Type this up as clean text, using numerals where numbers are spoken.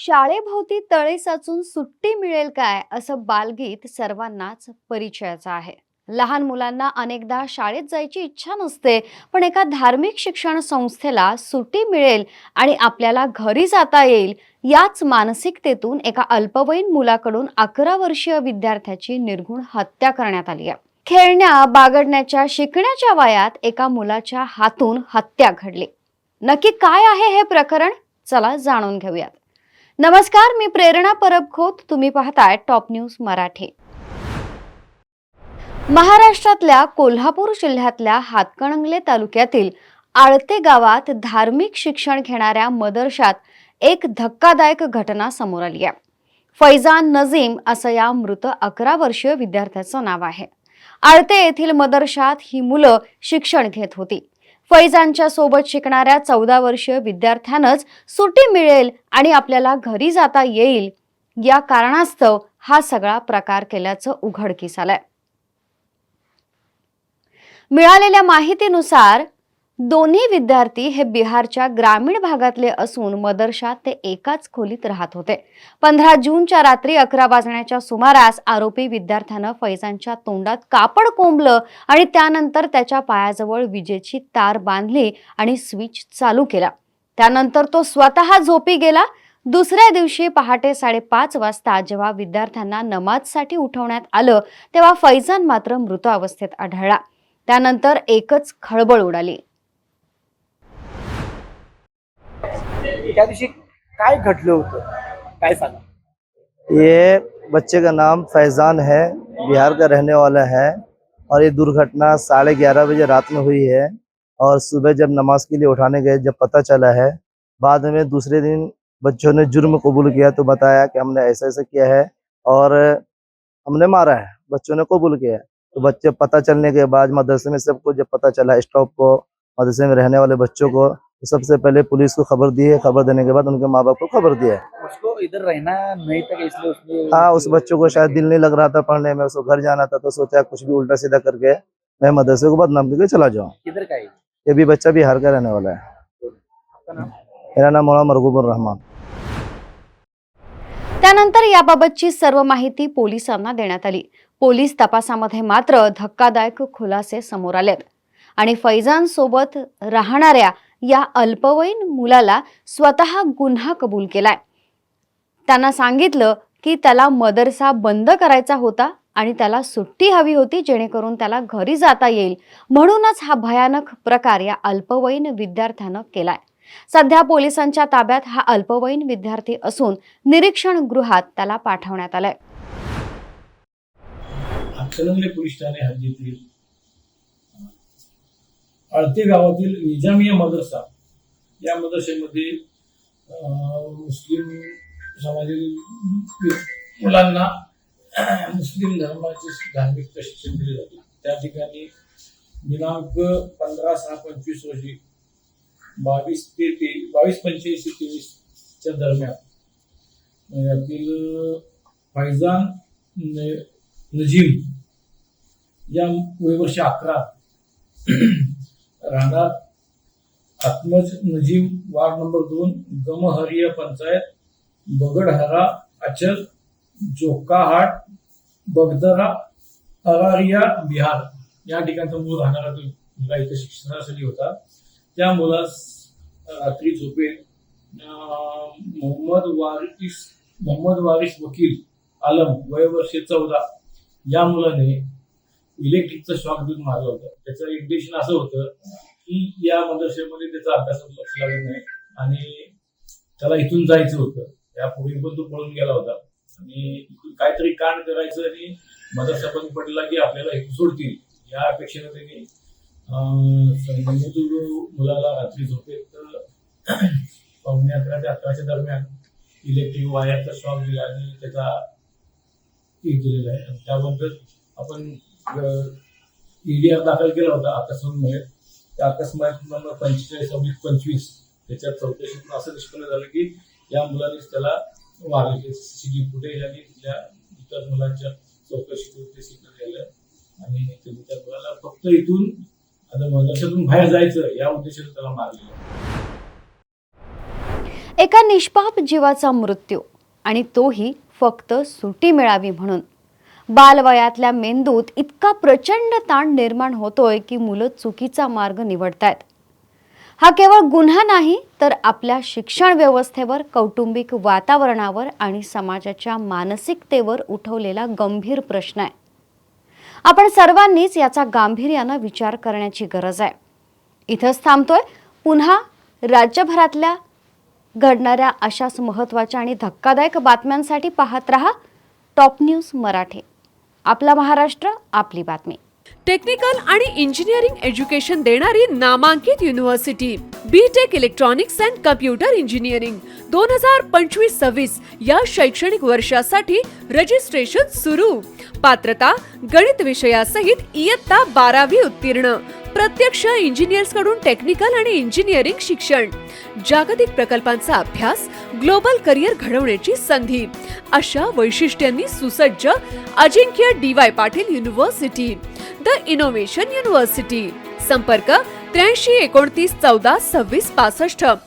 शाळेभोवती तळे साचून सुट्टी मिळेल काय असं बालगीत सर्वांनाच परिचयाचं आहे. लहान मुलांना अनेकदा शाळेत जायची इच्छा नसते, पण एका धार्मिक शिक्षण संस्थेला सुट्टी मिळेल आणि आपल्याला घरी जाता येईल याच मानसिकतेतून एका अल्पवयीन मुलाकडून 11 वर्षीय विद्यार्थ्याची निर्घृण हत्या करण्यात आली आहे. खेळण्या बागडण्याच्या शिकण्याच्या वयात एका मुलाच्या हातून हत्या घडली. नक्की काय आहे हे प्रकरण, चला जाणून घेऊयात. नमस्कार, मी प्रेरणा परबखोत. तुम्ही पाहताय टॉप न्यूज मराठी. महाराष्ट्रातल्या कोल्हापूर जिल्ह्यातल्या हातकणंगले तालुक्यातील आळते गावात धार्मिक शिक्षण घेणाऱ्या मदरशात एक धक्कादायक घटना समोर आली आहे. फैजान नजीम असं या मृत 11 वर्षीय विद्यार्थ्याचं नाव आहे. आळते येथील मदरशात ही मुलं शिक्षण घेत होती. फैजानच्या सोबत शिकणाऱ्या 14 वर्षीय विद्यार्थ्यानंच सुट्टी मिळेल आणि आपल्याला घरी जाता येईल या कारणास्तव हा सगळा प्रकार केल्याचं उघडकीस आलंय. मिळालेल्या माहितीनुसार दोन्ही विद्यार्थी हे बिहारच्या ग्रामीण भागातले असून मदरशात ते एकाच खोलीत राहत होते. 15 जूनच्या रात्री 11 वाजण्याच्या सुमारास आरोपी विद्यार्थ्यानं फैजानच्या तोंडात कापड कोंबलं आणि त्यानंतर त्याच्या पायाजवळ विजेची तार बांधली आणि स्विच चालू केला. त्यानंतर तो स्वतः झोपी गेला. दुसऱ्या दिवशी पहाटे 5:30 वाजता जेव्हा विद्यार्थ्यांना नमाजसाठी उठवण्यात आलं तेव्हा फैजान मात्र मृत अवस्थेत आढळला. त्यानंतर एकच खळबळ उडाली. त्या दिवशी काय घडलं होतं, काय सांगा? ये बच्चे का नाम फैजान है, बिहार का रहने वाला है और ये दुर्घटना 11:30 बजे रात में हुई है। और सुबह जब नमाज के लिए उठाने गए, जब पता चला है, बाद में दूसरे दिन बच्चों ने जुर्म कबूल किया तो बताया कि हमने ऐसा ऐसा किया है और हमने मारा है। बच्चों ने कबूल किया। तो बच्चे पता चलने के बाद मदरसे में सबको जब पता चला, स्टाफ को, मदरसे में रहने वाले बच्चों को, तो सबसे पहले पुलिस को खबर दी है। खबर देने के बाद उनके माँ बाप को खबर दिया है। उसको इधर रहना नहीं था इसलिए उसने हाँ, उस बच्चों को शायद दिल नहीं लग रहा था पढ़ने में, उसको घर जाना था, तो सोचा कुछ भी उल्टा सीधा करके मैं मदरसे को बदनाम करके चला जाऊँ। किधर का है? ये भी बच्चा बिहार का रहने वाला है। आपका नाम? मेरा नाम मौलाना मरगूबुर रहमान। त्यानंतर याबाबतची सर्व माहिती पोलिसांना देण्यात आली. पोलीस तपासामध्ये मात्र धक्कादायक खुलासे समोर आलेत आणि फैजान सोबत राहणाऱ्या या अल्पवयीन मुलाला स्वतः गुन्हा कबूल केलाय. त्यांना सांगितलं की त्याला मदरसा बंद करायचा होता आणि त्याला सुट्टी हवी होती जेणेकरून त्याला घरी जाता येईल. म्हणूनच हा भयानक प्रकार या अल्पवयीन विद्यार्थ्यानं केलाय. सध्या पोलिसांच्या ताब्यात हा अल्पवयीन विद्यार्थी असून निरीक्षण गृहात त्याला पाठवण्यात आलंय. हातकणंगले पोलीस ठाणे हद्दीतील आळते गावातील निजामिया मदरसा या मदरसेमध्ये मुस्लिम समाजातील मुलांना मुस्लिम धर्माचे धार्मिक प्रशिक्षण दिले जाते. त्या ठिकाणी दिनांक 15/6/25 रोजी 22:85-23 दरम्यान यातील फैजान नजीम या वयवर्ष 11 राहणार आत्मज नजीम, वार्ड नंबर 2, गमहरिया पंचायत, बगडहरा, अचल, जोकाहाट, बगदरा, अरारिया, बिहार या ठिकाणचा मूळ राहणारा तो मुलगा इथे शिक्षणासाठी होता. त्या मुलास रात्री झोपेत मोहम्मद वारिस वकील आलम, वयवर्ष 14 या मुलाने इलेक्ट्रिकचा शॉक देऊन मारला होता. त्याचं इंटेन्शन असं होतं की या मदरसेमध्ये त्याचा अभ्यासात लक्ष लागत नाही आणि त्याला इथून जायचं होतं. यापूर्वी पण तो पळून गेला होता आणि इथून काहीतरी कांड करायचं आणि मदरसा बंद पडला की आपल्याला इथून सोडतील या अपेक्षेनं त्यांनी मुलाला रात्री झोपेत 11:15 ते 11 दरम्यान इलेक्ट्रिक वायरचा शॉक दिला आणि त्याचा हे केलेला आहे. त्याबद्दल आपण ईडीआर दाखल केला होता अकस्मात. त्या अकस्मात नंबर 45/25 त्याच्या चौकशीतून असं निष्पन्न झालं की या मुलानेच त्याला मारले. सीसीटीव्ही फुटेज आणि तिथल्या इतर मुलांच्या चौकशीतून ते सिद्ध झालं आणि त्या मुलाला फक्त इथून आता मदरशातून बाहेर जायचं या उद्देशाने त्याला मारले. एका निष्पाप जीवाचा मृत्यू, आणि तोही फक्त सुट्टी मिळावी म्हणून. बालवयातल्या मेंदूत इतका प्रचंड ताण निर्माण होतोय की मुलं चुकीचा मार्ग निवडतायत. हा केवळ गुन्हा नाही, तर आपल्या शिक्षण व्यवस्थेवर, कौटुंबिक वातावरणावर आणि समाजाच्या मानसिकतेवर उठवलेला गंभीर प्रश्न आहे. आपण सर्वांनीच याचा गांभीर्यानं विचार करण्याची गरज आहे. इथंच थांबतोय. पुन्हा राज्यभरातल्या घडणाऱ्या अशाच महत्त्वाच्या आणि धक्कादायक बातम्यांसाठी पाहत रहा टॉप न्यूज मराठी. आपला महाराष्ट्र, आपली बातमी. टेक्निकल आणि इंजिनिअरिंग एज्युकेशन देणारी नामांकित university BTech electronics and computer engineering 2025-26 या शैक्षणिक वर्षासाठी रजिस्ट्रेशन सुरू. पात्रता गणित विषयासहित इयत्ता 12वी उत्तीर्ण. प्रत्यक्ष इंजिनियर्स कडून टेक्निकल आणि इंजिनिअरिंग शिक्षण. जागतिक प्रकल्पांचा अभ्यास, ग्लोबल करिअर घडवण्याची संधी अशा वैशिष्ट्यांनी सुसज्ज अजिंक्य DY Patil university, the innovation university. संपर्क 83 29 14 26 65.